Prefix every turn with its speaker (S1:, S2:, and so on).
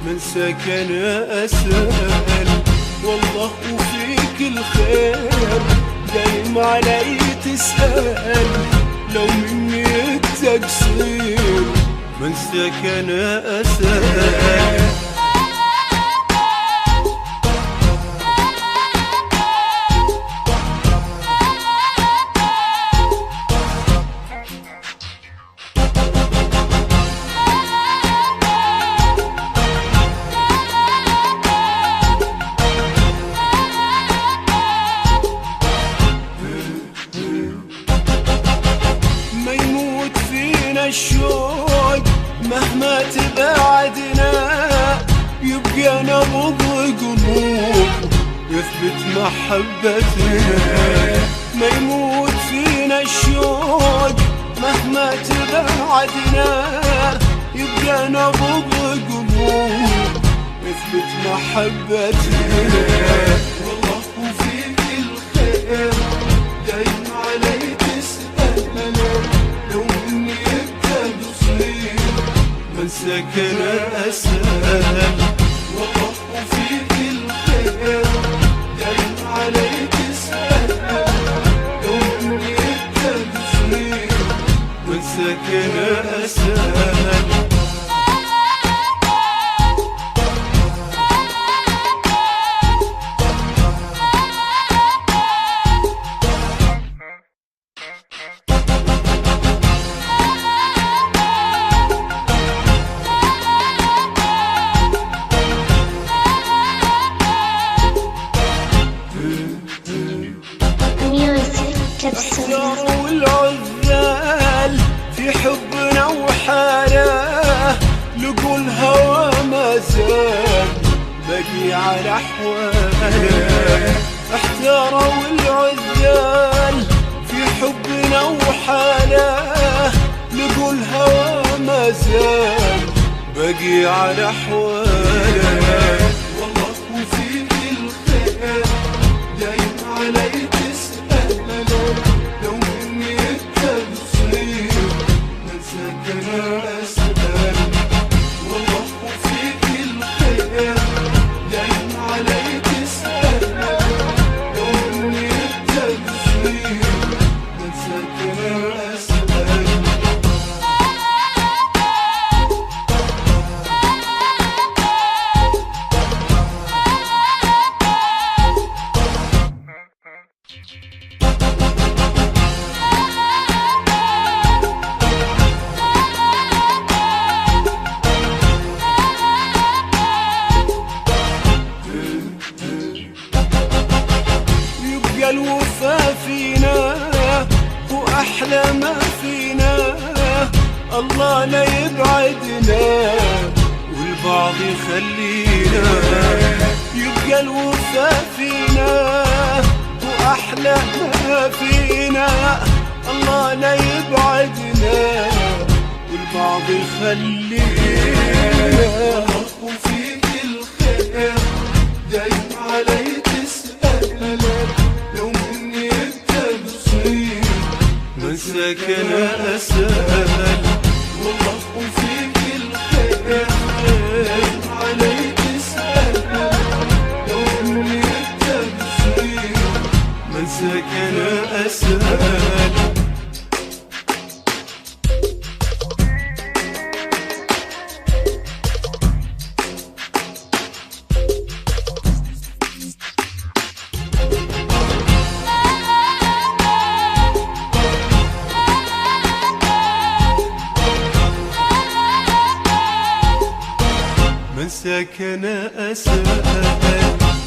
S1: من سكن أسأل والله وفيك الخير دايم علي تسأل لو مني التقصير من سكن أسأل الشوق مهما تبعدنا يبقى نبض قلوب يثبت محبتنا ما يموت فينا الشوق مهما تبعدنا يبقى نبض قلوب يثبت محبتنا والله وفيك الخير دايم علي تسألنا لو مني من سكن أسأل والله وفيك الخير دايم علي تسأل لو مني التقصير من سكن أسأل احتار والعذال في حبنا وحاله لقوا الهوى ما زال بقي على احواله احتار والعذال في حبنا وحاله لقوا الهوى ما زال بقي على احواله والله وفيك الخير دايم علي لو مني التقصير من سكن أسأل والله وفيك الخير دايم علي تسأل لو مني التقصير من سكن أسأل الوفا فينا وأحلى ما فينا الله لا يبعدنا والبعض يخلينا يبقى الوفا فينا وأحلى ما فينا الله لا يبعدنا والبعض يخلينا وفيك الخير دايم علي تسأل لو مني التقصير من سكن أسأل والله وفيك الخير دايم علي تسأل لو مني التقصير من سكن أسأل من سكن أسأل